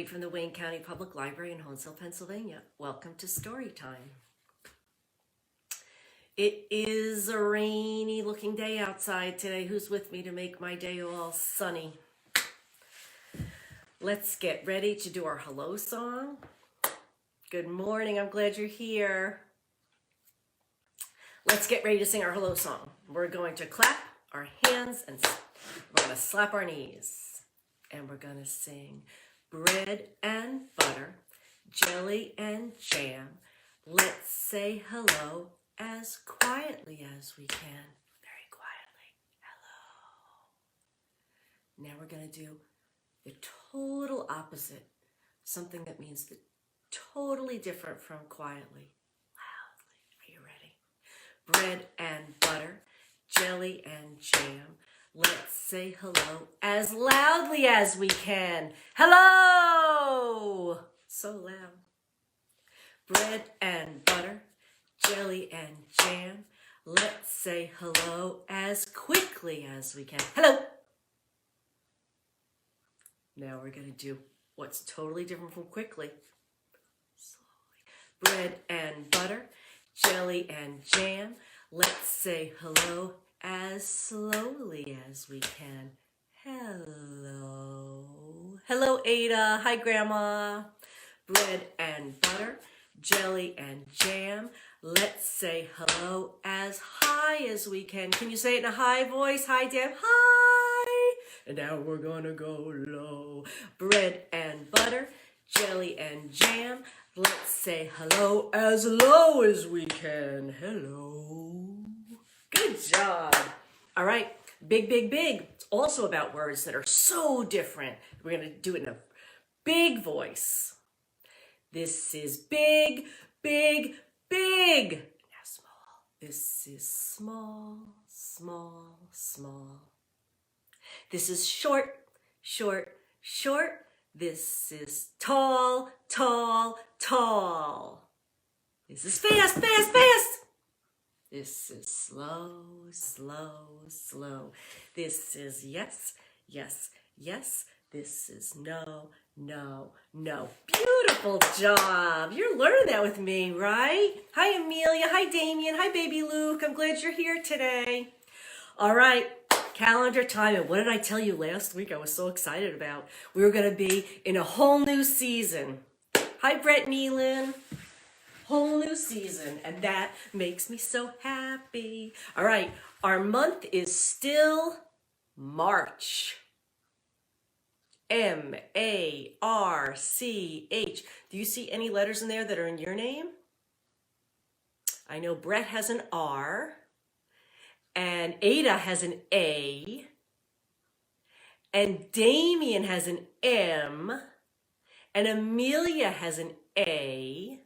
Debbie from the Wayne County Public Library in Honesville, Pennsylvania. Welcome to Story Time. It is a rainy looking day outside today. Who's with me to make my day all sunny? Let's get ready to do our hello song. Good morning, I'm glad you're here. Let's get ready to sing our hello song. We're going to clap our hands and we're going to slap our knees. And we're going to sing bread and butter, jelly and jam. Let's say hello as quietly as we can. Very quietly. Hello. Now we're going to do the total opposite. Something that means the totally different from quietly. Loudly. Are you ready? Bread and butter, jelly and jam. Let's say hello as loudly as we can. Hello! So loud. Bread and butter, jelly and jam. Let's say hello as quickly as we can. Hello! Now we're going to do what's totally different from quickly. Slowly. Bread and butter, jelly and jam. Let's say hello as slowly as we can. Hello. Hello, Ada. Hi, Grandma. Bread and butter, jelly and jam. Let's say hello as high as we can. Can you say it in a high voice? Hi, Deb. Hi. And now we're gonna go low. Bread and butter, jelly and jam. Let's say hello as low as we can. Hello. Good job. All right, big, big, big. It's also about words that are so different. We're going to do it in a big voice. This is big, big, big. Now small. This is small, small, small. This is short, short, short. This is tall, tall, tall. This is fast, fast, fast. This is slow, slow, slow. This is yes, yes, yes. This is no, no, no. Beautiful job. You're learning that with me, right? Hi, Amelia. Hi, Damien. Hi, baby Luke. I'm glad you're here today. All right, calendar time. And what did I tell you last week I was so excited about? We were going to be in a whole new season. Hi, Brett Nealon. Whole new season, and that makes me so happy. All right, our month is still March. M-A-R-C-H. Do you see any letters in there that are in your name? I know Brett has an R, and Ada has an A, and Damien has an M, and Amelia has an A.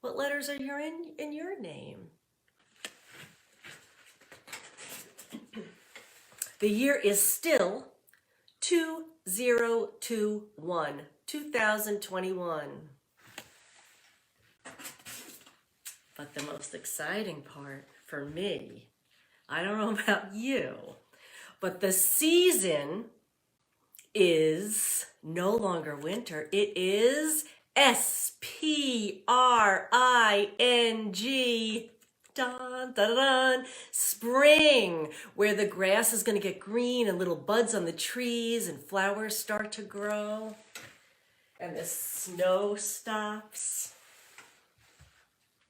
What letters are in your name? The year is still 2021, 2021. But the most exciting part for me, I don't know about you, but the season is no longer winter. It is S-P-R-I-N-G, dun, dun, dun, spring, where the grass is going to get green and little buds on the trees and flowers start to grow and the snow stops.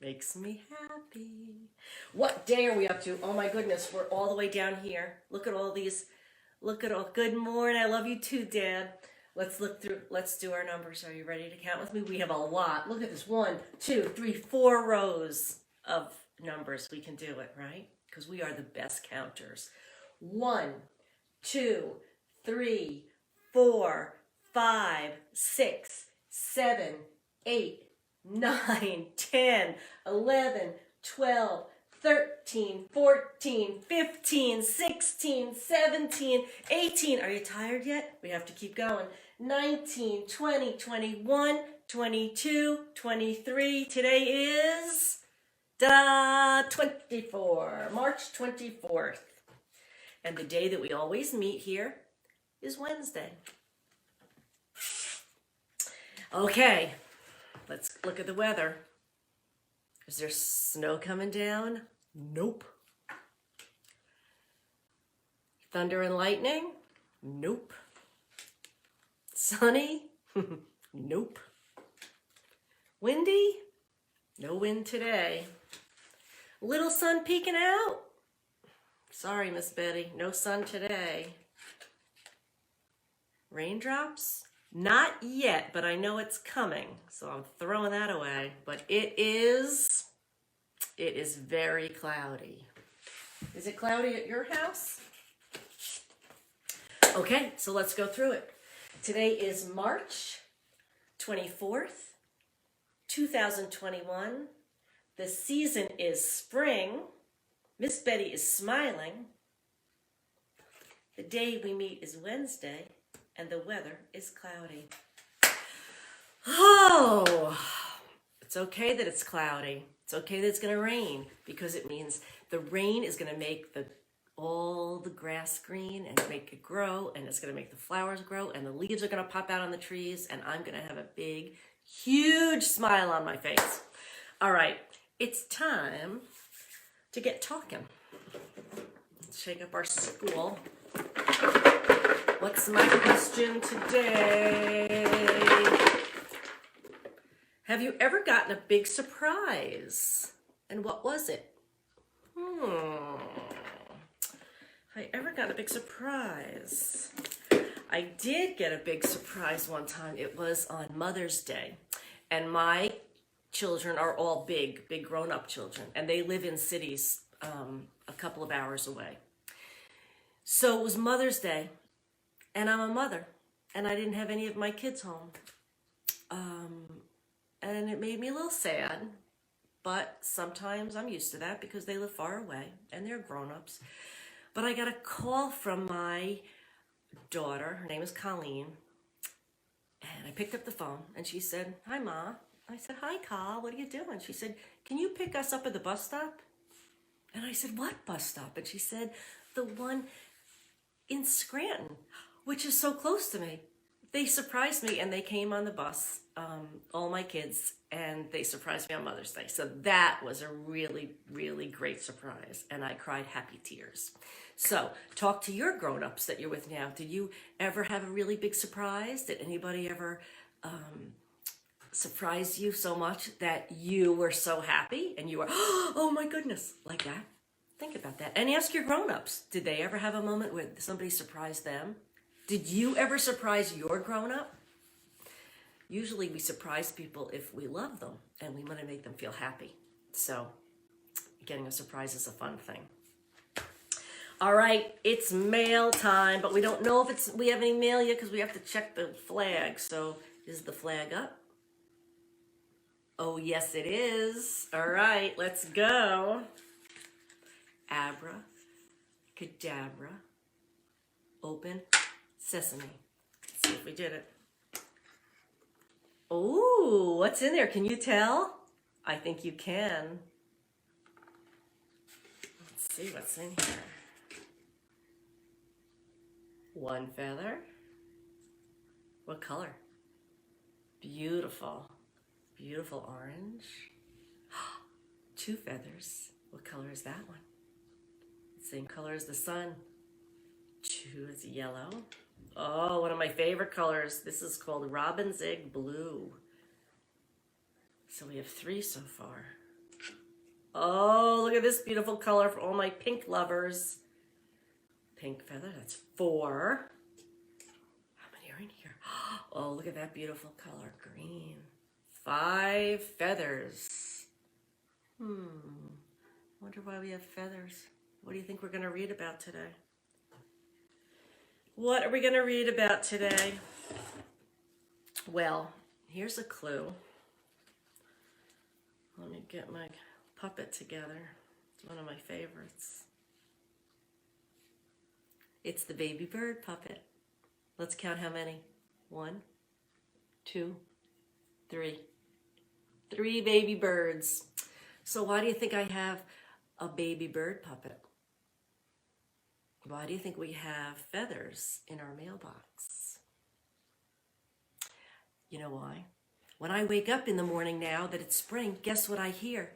Makes me happy. What day are we up to? Oh my goodness, we're all the way down here. Look at all these. Look at all. Good morning. I love you too, Dad. Let's look through, let's do our numbers. Are you ready to count with me? We have a lot. Look at this. 1, 2, 3, 4 rows of numbers. We can do it, right? Because we are the best counters. 1, 2, 3, 4, 5, 6, 7, 8, 9, 10, 11, 12, 13, 14, 15, 16, 17, 18. Are you tired yet? We have to keep going. 19, 20, 21, 22, 23. Today is the 24, March 24th. And the day that we always meet here is Wednesday. Okay, let's look at the weather. Is there snow coming down? Nope. Thunder and lightning? Nope. Sunny? Nope. Windy? No wind today. Little sun peeking out? Sorry, Miss Betty, no sun today. Raindrops? Not yet, but I know it's coming, so I'm throwing that away. But it is very cloudy. Is it cloudy at your house? Okay, so let's go through it. Today is March 24th, 2021. The season is spring. Miss Betty is smiling. The day we meet is Wednesday, and the weather is cloudy. Oh, it's okay that it's cloudy. It's okay that it's going to rain, because it means the rain is going to make all the grass green and make it grow, and it's going to make the flowers grow, and the leaves are going to pop out on the trees, and I'm going to have a big, huge smile on my face. All right, it's time to get talking. Let's shake up our school. What's my question today? Have you ever gotten a big surprise? And what was it? Have I ever got a big surprise? I did get a big surprise one time. It was on Mother's Day. And my children are all big grown-up children. And they live in cities a couple of hours away. So it was Mother's Day. And I'm a mother. And I didn't have any of my kids home. And it made me a little sad. But sometimes I'm used to that because they live far away and they're grown-ups. But I got a call from my daughter. Her name is Colleen. And I picked up the phone and she said, "Hi, Ma." I said, "Hi, Col. What are you doing?" She said, "Can you pick us up at the bus stop?" And I said, "What bus stop?" And she said, "The one in Scranton, which is so close to me." They surprised me and they came on the bus, all my kids, and they surprised me on Mother's Day. So that was a really, really great surprise. And I cried happy tears. So talk to your grown-ups that you're with now. Did you ever have a really big surprise? Did anybody ever surprise you so much that you were so happy and you were, "Oh my goodness," like that? Think about that. And ask your grown-ups, did they ever have a moment where somebody surprised them? Did you ever surprise your grown-up? Usually we surprise people if we love them and we want to make them feel happy. So getting a surprise is a fun thing. All right, it's mail time, but we don't know if we have any mail yet because we have to check the flag. So is the flag up? Oh, yes, it is. All right, let's go. Abra, cadabra, open, sesame. Let's see if we did it. Oh, what's in there? Can you tell? I think you can. Let's see what's in here. One feather. What color? Beautiful. Beautiful orange. Two feathers. What color is that one? Same color as the sun. Two is yellow. Oh, one of my favorite colors. This is called Robin's Egg Blue. So we have three so far. Oh, look at this beautiful color for all my pink lovers. Pink feather, that's four. How many are in here? Oh, look at that beautiful color, green. 5 feathers. Wonder why we have feathers. What do you think we're going to read about today? What are we going to read about today? Well, here's a clue. Let me get my puppet together. It's one of my favorites. It's the baby bird puppet. Let's count how many. 1, 2, 3. 3 baby birds. So why do you think I have a baby bird puppet? Why do you think we have feathers in our mailbox? You know why? When I wake up in the morning now that it's spring, guess what I hear?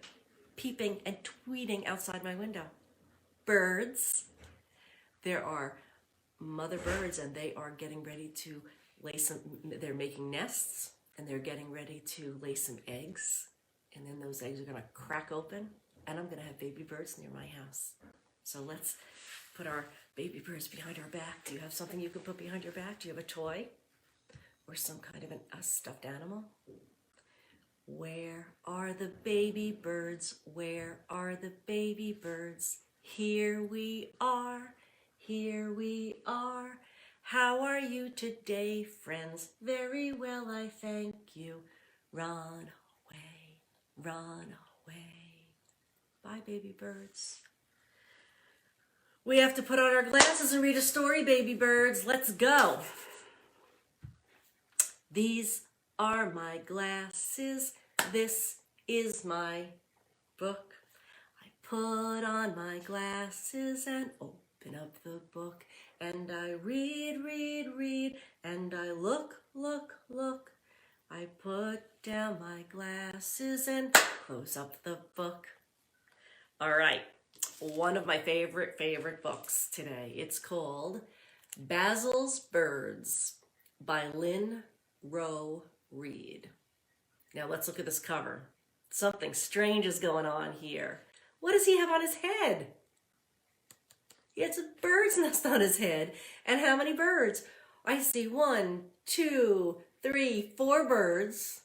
Peeping and tweeting outside my window. Birds. There are mother birds, and they are getting ready to lay some, they're making nests, and they're getting ready to lay some eggs. And then those eggs are going to crack open, and I'm going to have baby birds near my house. So let's put our baby birds behind our back. Do you have something you can put behind your back? Do you have a toy or some kind of a stuffed animal? Where are the baby birds? Where are the baby birds? Here we are. Here we are. How are you today, friends? Very well, I thank you. Run away, run away. Bye, baby birds. We have to put on our glasses and read a story, baby birds. Let's go. These are my glasses. This is my book. I put on my glasses and open up the book. And I read, read, read. And I look, look, look. I put down my glasses and close up the book. All right. One of my favorite books today. It's called Basil's Birds by Lynn Rowe Reed. Now let's look at this cover. Something strange is going on here. What does he have on his head? He has a bird's nest on his head. And how many birds? I see 1, 2, 3, 4 birds.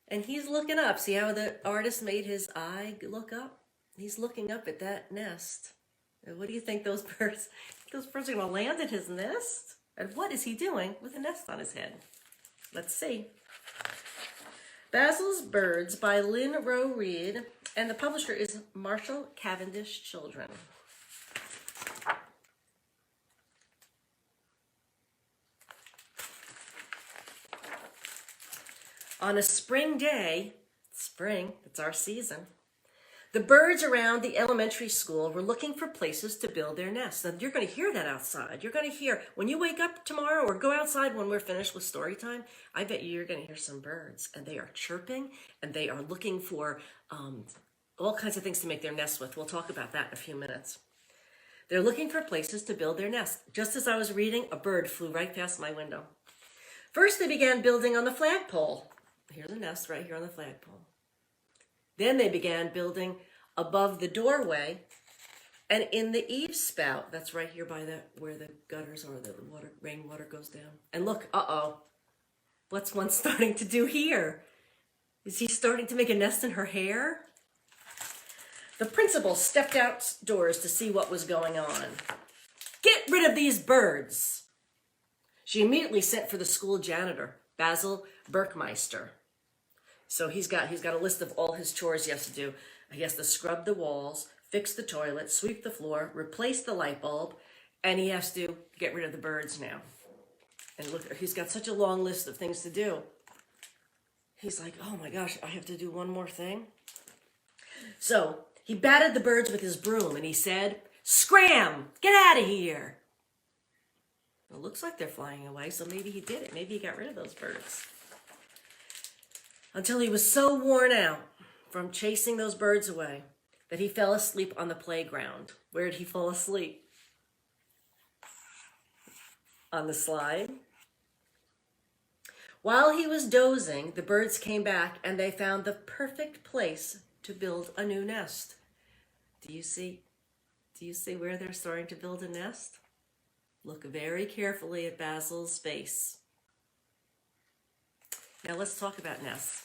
And he's looking up. See how the artist made his eye look up? He's looking up at that nest. And what do you think those birds are going to land in his nest? And what is he doing with a nest on his head? Let's see. Basil's Birds by Lynn Rowe Reed, and the publisher is Marshall Cavendish Children. On a spring day, spring, it's our season, the birds around the elementary school were looking for places to build their nests. And you're going to hear that outside. You're going to hear, when you wake up tomorrow or go outside when we're finished with story time, I bet you're going to hear some birds. And they are chirping, and they are looking for all kinds of things to make their nests with. We'll talk about that in a few minutes. They're looking for places to build their nests. Just as I was reading, a bird flew right past my window. First, they began building on the flagpole. Here's a nest right here on the flagpole. Then they began building above the doorway and in the eaves spout. That's right here by where the gutters are, the rainwater goes down. And look, what's one starting to do here? Is he starting to make a nest in her hair? The principal stepped outdoors to see what was going on. Get rid of these birds. She immediately sent for the school janitor, Basil Berkmeister. So he's got a list of all his chores he has to do. He has to scrub the walls, fix the toilet, sweep the floor, replace the light bulb, and he has to get rid of the birds now. And look, he's got such a long list of things to do. He's like, oh my gosh, I have to do one more thing. So he batted the birds with his broom and he said, "Scram! Get out of here!" It looks like they're flying away, so maybe he did it. Maybe he got rid of those birds. Until he was so worn out from chasing those birds away that he fell asleep on the playground. Where did he fall asleep? On the slide. While he was dozing, the birds came back and they found the perfect place to build a new nest. Do you see where they're starting to build a nest? Look very carefully at Basil's face. Now let's talk about nests.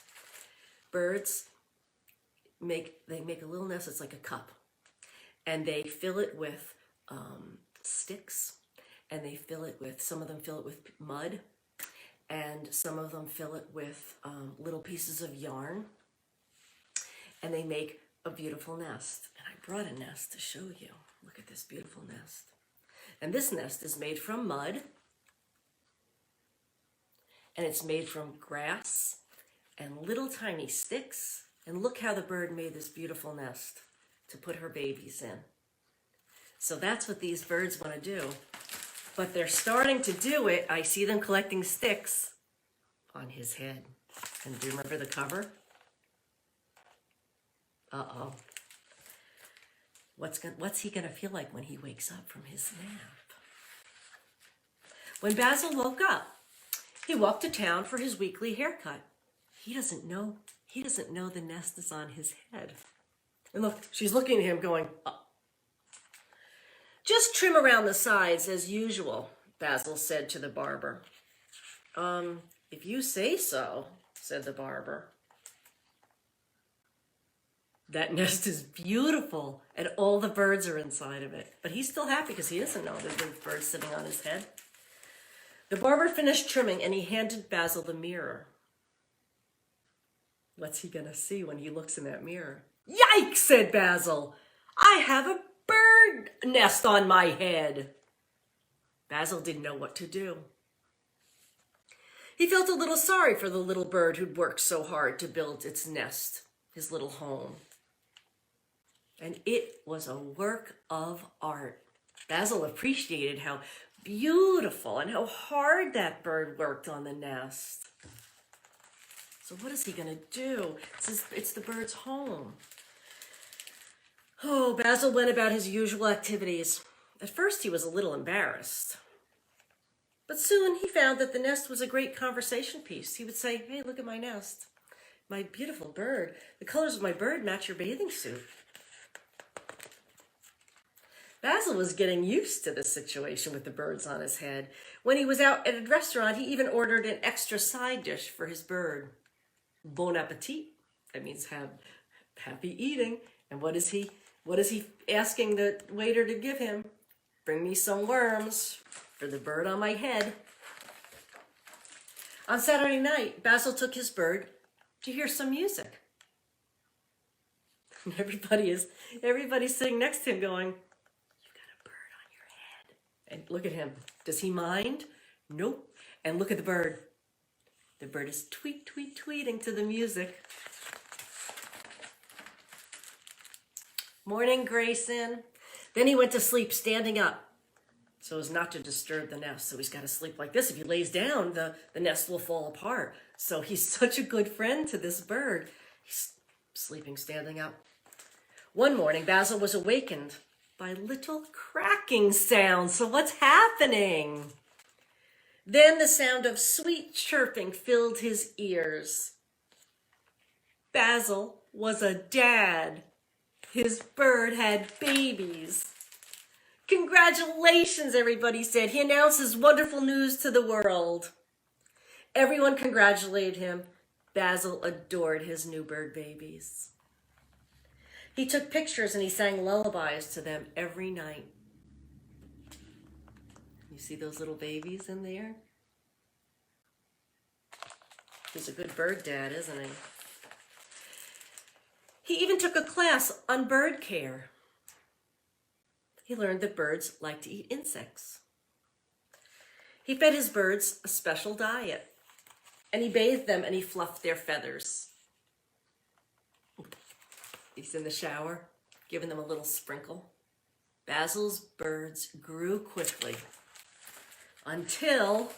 Birds make a little nest. It's like a cup, and they fill it with sticks, and some of them fill it with mud, and some of them fill it with little pieces of yarn, and they make a beautiful nest. And I brought a nest to show you. Look at this beautiful nest. And this nest is made from mud, and it's made from grass and little tiny sticks. And look how the bird made this beautiful nest to put her babies in. So that's what these birds want to do. But they're starting to do it. I see them collecting sticks on his head. And do you remember the cover? Uh-oh. What's he gonna feel like when he wakes up from his nap? When Basil woke up, he walked to town for his weekly haircut. He doesn't know the nest is on his head. And look, she's looking at him going, oh. Just trim around the sides as usual, Basil said to the barber. If you say so, said the barber. That nest is beautiful, and all the birds are inside of it. But he's still happy because he doesn't know there's birds sitting on his head. The barber finished trimming, and he handed Basil the mirror. What's he gonna see when he looks in that mirror? Yikes, said Basil. I have a bird nest on my head. Basil didn't know what to do. He felt a little sorry for the little bird who'd worked so hard to build its nest, his little home. And it was a work of art. Basil appreciated how beautiful and how hard that bird worked on the nest. So what is he gonna do? It's the bird's home. Oh, Basil went about his usual activities. At first he was a little embarrassed. But soon he found that the nest was a great conversation piece. He would say, hey, look at my nest. My beautiful bird. The colors of my bird match your bathing suit. Basil was getting used to this situation with the birds on his head. When he was out at a restaurant, he even ordered an extra side dish for his bird. Bon appetit. That means happy eating. And what is he asking the waiter to give him? Bring me some worms for the bird on my head. On Saturday night, Basil took his bird to hear some music. And everybody's sitting next to him going, and look at him. Does he mind? Nope. And look at the bird. The bird is tweet, tweet, tweeting to the music. Morning, Grayson. Then he went to sleep standing up so as not to disturb the nest. So he's got to sleep like this. If he lays down, the nest will fall apart. So he's such a good friend to this bird. He's sleeping standing up. One morning, Basil was awakened by little cracking sounds. So what's happening? Then the sound of sweet chirping filled his ears. Basil was a dad. His bird had babies. Congratulations, everybody said. He announced his wonderful news to the world. Everyone congratulated him. Basil adored his new bird babies. He took pictures and he sang lullabies to them every night. You see those little babies in there? He's a good bird dad, isn't he? He even took a class on bird care. He learned that birds like to eat insects. He fed his birds a special diet, and he bathed them and he fluffed their feathers. He's in the shower, giving them a little sprinkle. Basil's birds grew quickly until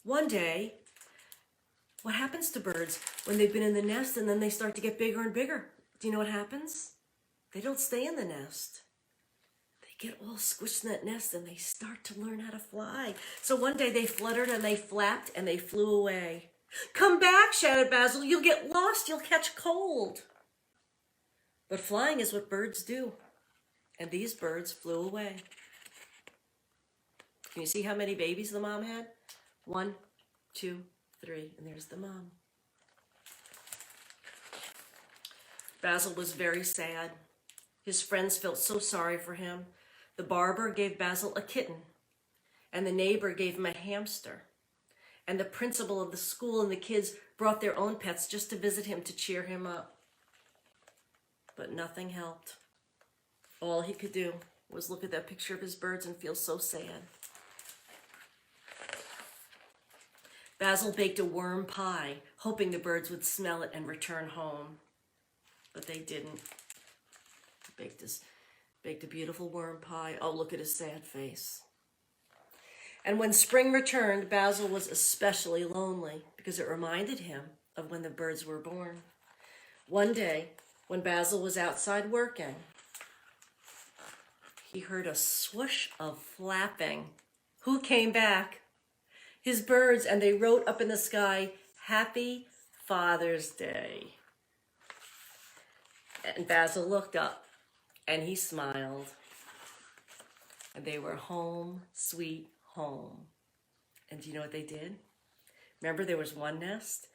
one day, what happens to birds when they've been in the nest and then they start to get bigger and bigger? Do you know what happens? They don't stay in the nest. They get all squished in that nest and they start to learn how to fly. So one day they fluttered and they flapped and they flew away. Come back, shouted Basil. You'll get lost. You'll catch cold. But flying is what birds do. And these birds flew away. Can you see how many babies the mom had? 1, 2, 3, and there's the mom. Basil was very sad. His friends felt so sorry for him. The barber gave Basil a kitten, and the neighbor gave him a hamster. And the principal of the school and the kids brought their own pets just to visit him to cheer him up. But nothing helped. All he could do was look at that picture of his birds and feel so sad. Basil baked a worm pie, hoping the birds would smell it and return home. But they didn't. He baked a beautiful worm pie. Oh, look at his sad face. And when spring returned, Basil was especially lonely because it reminded him of when the birds were born. One day, when Basil was outside working, he heard a swoosh of flapping. Who came back? His birds, and they wrote up in the sky, "Happy Father's Day." And Basil looked up, and he smiled. And they were home, sweet home. And do you know what they did? Remember, there was one nest?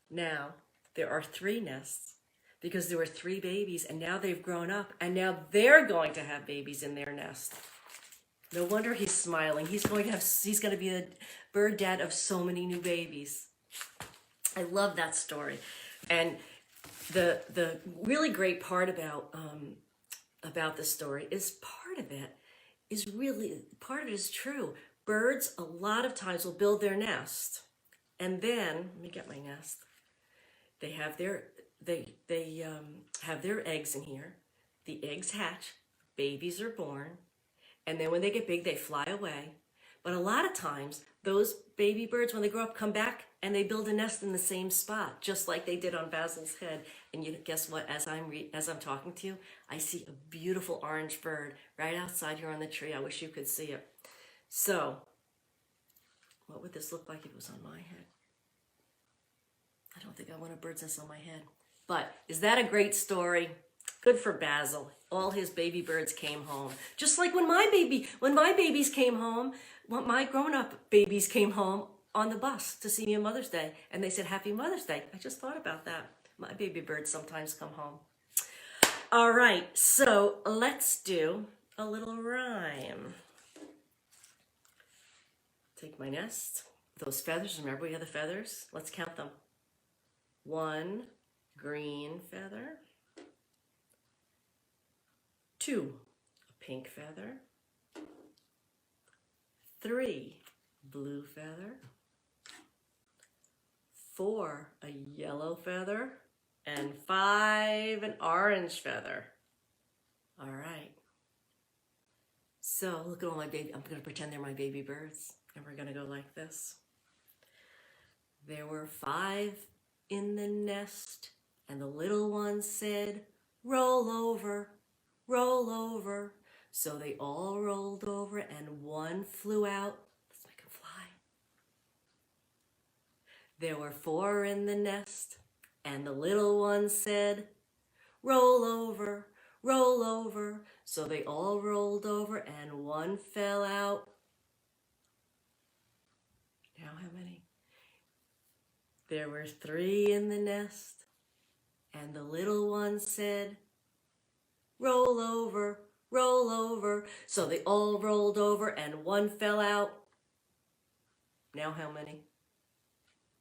Now, there are 3 nests because there were 3 babies, and now they've grown up, and now they're going to have babies in their nest. No wonder he's smiling. He's going to be the bird dad of so many new babies. I love that story. And the really great part about this story is part of it is true. Birds a lot of times will build their nest, and then let me get my nest. They have their have their eggs in here. The eggs hatch, babies are born, and then when they get big, they fly away. But a lot of times, those baby birds, when they grow up, come back and they build a nest in the same spot, just like they did on Basil's head. And you guess what? As I'm talking to you, I see a beautiful orange bird right outside here on the tree. I wish you could see it. So, what would this look like if it was on my head? I don't think I want a bird's nest on my head. But is that a great story? Good for Basil. All his baby birds came home. Just like when my babies came home, when my grown-up babies came home on the bus to see me on Mother's Day, and they said, "Happy Mother's Day." I just thought about that. My baby birds sometimes come home. All right, so let's do a little rhyme. Take my nest, those feathers, remember we have the feathers? Let's count them. 1 green feather, 2 a pink feather, 3 blue feather, 4 a yellow feather, and 5 an orange feather. All right. So look at all my baby. I'm going to pretend they're my baby birds, and we're going to go like this. There were 5 in the nest, and the little one said, "Roll over, roll over." So they all rolled over, and one flew out. Let's make him fly. There were 4 in the nest, and the little one said, "Roll over, roll over." So they all rolled over, and one fell out. Now how many? There were 3 in the nest, and the little one said, "Roll over, roll over." So they all rolled over, and one fell out. Now how many?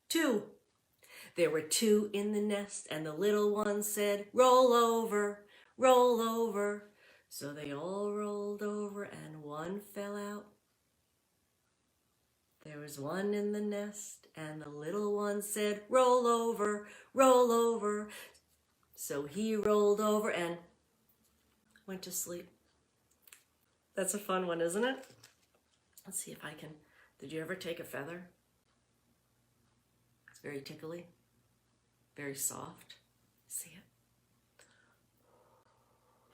2. There were 2 in the nest, and the little one said, "Roll over, roll over." So they all rolled over, and one fell out. There was 1 in the nest, and the little one said, "Roll over, roll over." So he rolled over and went to sleep. That's a fun one, isn't it? Let's see if I can. Did you ever take a feather? It's very tickly, very soft. See it?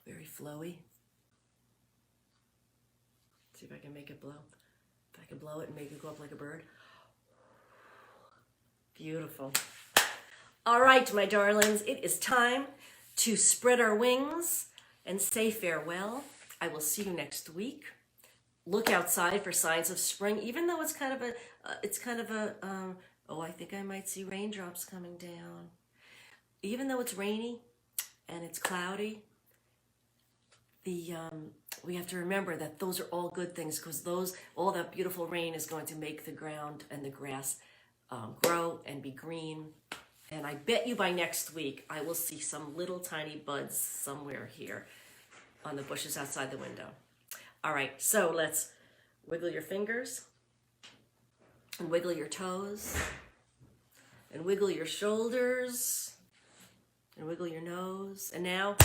Very flowy. See if I can make it blow. If I can blow it and make it go up like a bird. Beautiful. All right, my darlings, it is time to spread our wings and say farewell. I will see you next week. Look outside for signs of spring, even though it's kind of a, oh, I think I might see raindrops coming down. Even though it's rainy and it's cloudy, we have to remember that those are all good things, because all that beautiful rain is going to make the ground and the grass grow and be green. And I bet you by next week, I will see some little tiny buds somewhere here on the bushes outside the window. All right, so let's wiggle your fingers and wiggle your toes and wiggle your shoulders and wiggle your nose. And now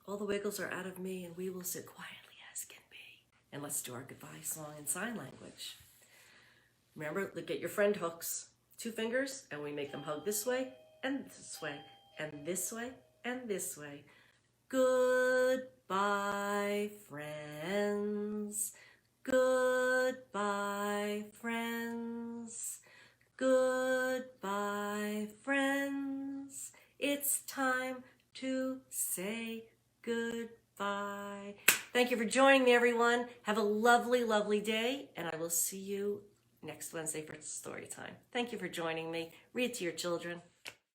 all the wiggles are out of me, and we will sit quietly as can be. And let's do our goodbye song in sign language. Remember, get your friend hooks. 2 fingers, and we make them hug this way and this way and this way and this way. Goodbye, friends. Goodbye, friends. Goodbye, friends. It's time to say goodbye. Thank you for joining me, everyone. Have a lovely, lovely day, and I will see you next Wednesday for story time. Thank you for joining me. Read to your children.